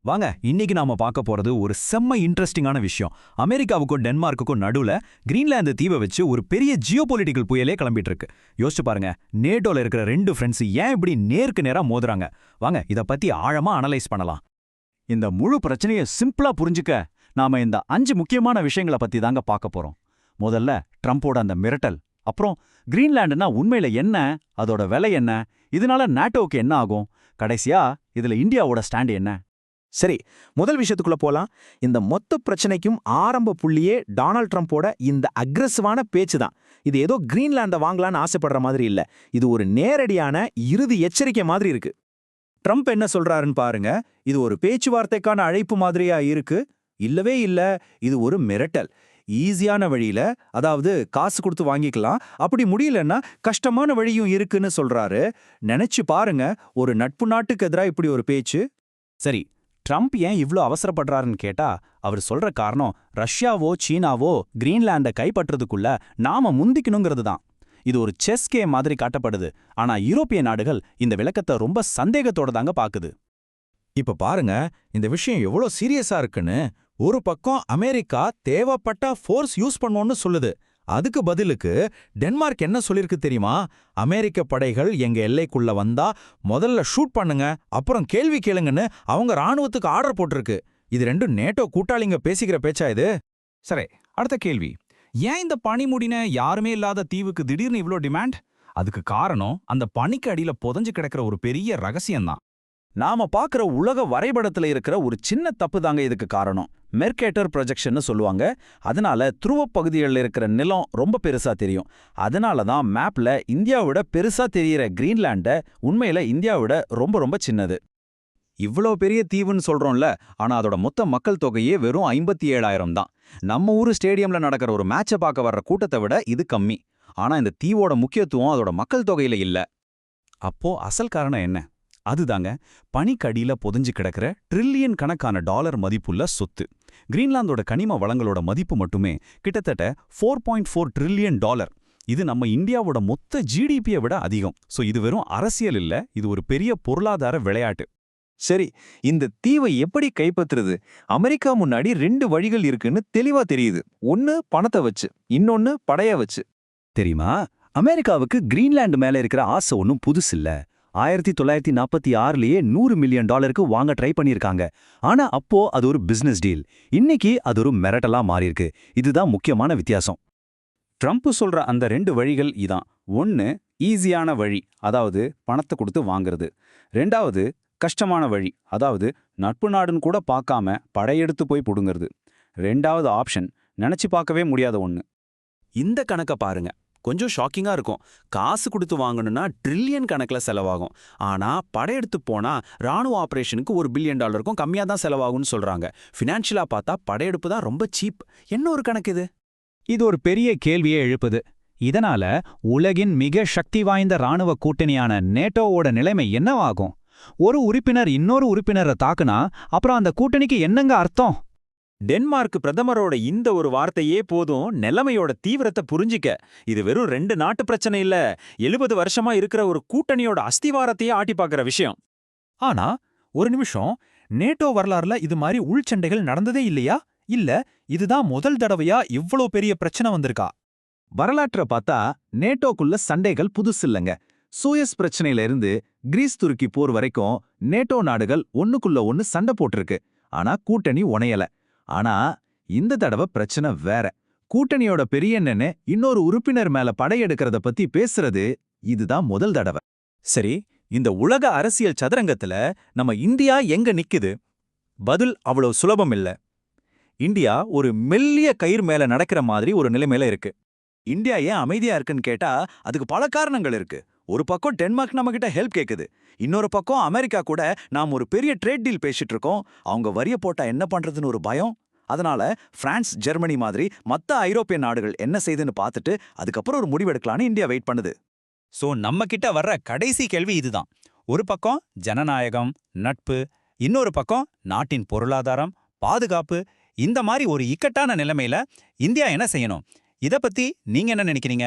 வாங்க இன்னைக்கு நாம பார்க்க போறது ஒரு செம்ம இன்ட்ரெஸ்டிங்கான விஷயம். அமெரிக்காவுக்கும் டென்மார்க்குக்கும் நடுவுல கிரீன்லாந்து தீவை வச்சு ஒரு பெரிய ஜியோபொலிட்டிக்கல் புயலே கிளம்பிட்டு இருக்கு. யோசிச்சு பாருங்க, நேட்டோல இருக்கிற ரெண்டு ஃப்ரெண்ட்ஸ் ஏன் இப்படி நேருக்கு நேரா மோதுறாங்க? வாங்க இத பத்தி ஆழமா அனலைஸ் பண்ணலாம். இந்த முழு பிரச்சனையை சிம்பிளா புரிஞ்சுக்க நாம இந்த 5 முக்கியமான விஷயங்களை பத்தி தாங்க பார்க்க போறோம். முதல்ல ட்ரம்போட அந்த மிரட்டல், அப்புறம் கிரீன்லாண்டுனா உண்மையில என்ன, அதோட விலை என்ன, இதனால நாட்டோவுக்கு என்ன ஆகும், கடைசியா இதுல இந்தியாவோட ஸ்டாண்ட் என்ன. சரி, முதல் விஷயத்துக்குள்ள போலாம். இந்த மொத்த பிரச்சனைக்கும் ஆரம்ப புள்ளியே டொனால்ட் ட்ரம்போட இந்த அக்ரெசிவான பேச்சு தான். இது ஏதோ கிரீன்லாண்டை வாங்கலான்னு ஆசைப்படுற மாதிரி இல்ல, இது ஒரு நேரடியான இறுதி எச்சரிக்கை மாதிரி இருக்கு. ட்ரம்ப் என்ன சொல்றாருன்னு பாருங்க. இது ஒரு பேச்சுவார்த்தைக்கான அழைப்பு மாதிரியா இருக்கு? இல்லவே இல்ல, இது ஒரு மிரட்டல். ஈஸியான வழியில, அதாவது காசு கொடுத்து வாங்கிக்கலாம், அப்படி முடியலன்னா கஷ்டமான வழியும் இருக்குன்னு சொல்றாரு. நினைச்சு பாருங்க, ஒரு நட்பு நாட்டுக்கு எதிராக இப்படி ஒரு பேச்சு. சரி, ட்ரம்ப் ஏன் இவ்ளோ அவசரப்படுறாருன்னு கேட்டா, அவர் சொல்ற காரணம் ரஷ்யாவோ சீனாவோ கிரீன்லாண்டை கைப்பற்றதுக்குள்ள நாம முந்திக்கணுங்கிறது தான். இது ஒரு செஸ் கேம் மாதிரி காட்டப்படுது. ஆனா யூரோப்பிய நாடுகள் இந்த விளக்கத்தை ரொம்ப சந்தேகத்தோட தாங்க பாக்குது. இப்ப பாருங்க, இந்த விஷயம் எவ்வளோ சீரியஸா இருக்குன்னு. ஒரு பக்கம் அமெரிக்கா தேவைப்பட்டா ஃபோர்ஸ் யூஸ் பண்ணோன்னு சொல்லுது. அதுக்கு பதிலுக்கு டென்மார்க் என்ன சொல்லிருக்கு தெரியுமா? அமெரிக்க படைகள் எங்க எல்லைக்குள்ள வந்தா முதல்ல ஷூட் பண்ணுங்க, அப்புறம் கேள்வி கேளுங்கன்னு அவங்க ராணுவத்துக்கு ஆர்டர் போட்டிருக்கு. இது ரெண்டும் நேட்டோ கூட்டாளிங்க பேசிக்கிற பேச்சா இது? சரி, அடுத்த கேள்வி. ஏன் இந்த பனிமுடின யாருமே இல்லாத தீவுக்கு திடீர்னு இவ்ளோ டிமாண்ட்? அதுக்கு காரணம் அந்த பனிக்கு அடியில புதஞ்சு கிடக்கிற ஒரு பெரிய ரகசியம்தான். நாம பாக்குற உலக வரைபடத்துல இருக்கிற ஒரு சின்ன தப்பு தாங்க இதுக்கு காரணம். மெர்கேட்டர் ப்ரொஜெக்ஷன்னு சொல்லுவாங்க. அதனால துருவ பகுதிகளில் இருக்கிற நிலம் ரொம்ப பெருசா தெரியும். அதனால தான் மேப்ல இந்தியாவோட பெருசா தெரியிற கிரீன்லாண்ட உண்மையில இந்தியாவோட ரொம்ப ரொம்ப சின்னது. இவ்ளோ பெரிய தீவுன்னு சொல்றோம்ல, ஆனா அதோட மொத்த மக்கள் தொகையே வெறும் 57,000 தான். நம்ம ஊரு ஸ்டேடியம்ல நடக்கிற ஒரு மேட்சை பார்க்க வர்ற கூட்டத்தை விட இது கம்மி. ஆனா இந்த தீவோட முக்கியத்துவம் அதோட மக்கள் தொகையில இல்ல. அப்போ அசல் காரணம் என்ன? அதுதாங்க பனிக்கடியில புதஞ்சு கிடக்கிற ட்ரில்லியன் கணக்கான டாலர் மதிப்புள்ள சொத்து. கிரீன்லாந்தோட கனிம வளங்களோட மதிப்பு மட்டுமே கிட்டத்தட்ட 4.4 ட்ரில்லியன் டாலர். இது நம்ம இந்தியாவோட மொத்த ஜிடிபியை விட அதிகம். சோ இது வெறும் அரசியல் இல்ல, இது ஒரு பெரிய பொருளாதார விளையாட்டு. சரி, இந்த தீவை எப்படி கைப்பற்றுறது? அமெரிக்கா முன்னாடி 2 வழிகள் இருக்குன்னு தெளிவா தெரியுது. ஒன்னு பணத்தை வச்சு, இன்னொன்னு படைய வச்சு. தெரியுமா, அமெரிக்காவுக்கு கிரீன்லாந்து மேல இருக்கிற ஆசை ஒன்றும் புதுசு இல்ல. 1946லயே $100 மில்லியன் வாங்க ட்ரை பண்ணியிருக்காங்க. ஆனா அப்போ அது ஒரு பிசினஸ் டீல். இன்னைக்கு அது ஒரு மிரட்டலா மாறியிருக்கு. இதுதான் முக்கியமான வித்தியாசம். ட்ரம்ப் சொல்ற அந்த 2 வழிகள் இதான். ஒன்னு ஈஸியான வழி, அதாவது பணத்தை கொடுத்து வாங்குறது. ரெண்டாவது கஷ்டமான வழி, அதாவது நட்பு நாடுன்னு கூட பார்க்காம படையெடுத்து போய் புடுங்கிறது. ரெண்டாவது ஆப்ஷன் நினைச்சு பார்க்கவே முடியாத ஒண்ணு. இந்த கணக்க பாருங்க, கொஞ்சம் ஷாக்கிங்கா இருக்கும். காசு கொடுத்து வாங்கணும்னா ட்ரில்லியன் கணக்கில் செலவாகும். ஆனா படையெடுத்து போனா ராணுவ ஆபரேஷனுக்கு $1 பில்லியன் கம்மியா தான் செலவாகும்னு சொல்றாங்க. ஃபினான்ஷியலா பார்த்தா படையெடுப்பு தான் ரொம்ப சீப். என்ன ஒரு கணக்கு இது? இது ஒரு பெரிய கேள்வியை எழுப்புது. இதனால உலகின் மிக சக்தி வாய்ந்த ராணுவ கூட்டணியான நேட்டோவோட நிலைமை என்னவாகும்? ஒரு உறுப்பினர் இன்னொரு உறுப்பினரை தாக்குனா அப்புறம் அந்த கூட்டணிக்கு என்னங்க அர்த்தம்? டென்மார்க் பிரதமரோட இந்த ஒரு வார்த்தையே போதும் நிலைமையோட தீவிரத்தை புரிஞ்சிக்க. இது வெறும் 2 நாட்டு பிரச்சனை இல்ல, 70 வருஷமா இருக்கிற ஒரு கூட்டணியோட அஸ்திவாரத்தையே ஆட்டி பார்க்கிற விஷயம். ஆனா ஒரு நிமிஷம், நேட்டோ வரலாறுல இது மாதிரி உள்சண்டைகள் நடந்ததே இல்லையா? இல்ல இதுதான் முதல் தடவையா இவ்ளோ பெரிய பிரச்சனை வந்திருக்கா? வரலாற்றை பார்த்தா நேட்டோக்குள்ள சண்டைகள் புதுசு இல்லைங்க. சூயஸ் பிரச்சனையில இருந்து கிரீஸ் துருக்கி போர் வரைக்கும் நேட்டோ நாடுகள் ஒண்ணுக்குள்ள ஒண்ணு சண்டை போட்டிருக்கு. ஆனா கூட்டணி உணையல. ஆனா இந்த தடவை பிரச்சனை வேற. கூட்டணியோட பெரியண்ணன்னு இன்னொரு உறுப்பினர் மேல படையெடுக்கிறத பத்தி பேசுறது இதுதான் முதல் தடவை. சரி, இந்த உலக அரசியல் சதுரங்கத்துல நம்ம இந்தியா எங்க நிக்குது? பதில் அவ்வளவு சுலபம் இல்ல. இந்தியா ஒரு மெல்லிய கயிறு மேல நடக்கிற மாதிரி ஒரு நிலைமையில இருக்கு. இந்தியா ஏன் அமைதியா இருக்குன்னு கேட்டா அதுக்கு பல காரணங்கள் இருக்கு. ஒரு பக்கம் டென்மார்க் நம்ம கிட்ட ஹெல்ப் கேக்குது. இன்னொரு பக்கம் அமெரிக்கா கூட நாம் ஒரு பெரிய ட்ரேட் டீல் பேசிட்டு இருக்கோம். அவங்க வரிய போட்டா என்ன பண்றதுன்னு ஒரு பயம். அதனால பிரான்ஸ், ஜெர்மனி மாதிரி மத்த ஐரோப்பிய நாடுகள் என்ன செய்துன்னு பார்த்துட்டு அதுக்கப்புறம் ஒரு முடிவெடுக்கலான்னு இந்தியா வெயிட் பண்ணுது. சோ நம்ம கிட்ட வர்ற கடைசி கேள்வி இதுதான். ஒரு பக்கம் ஜனநாயகம், நட்பு, இன்னொரு பக்கம் நாட்டின் பொருளாதாரம், பாதுகாப்பு. இந்த மாதிரி ஒரு இக்கட்டான நிலைமையில இந்தியா என்ன செய்யணும்? இத பத்தி நீங்க என்ன நினைக்கிறீங்க?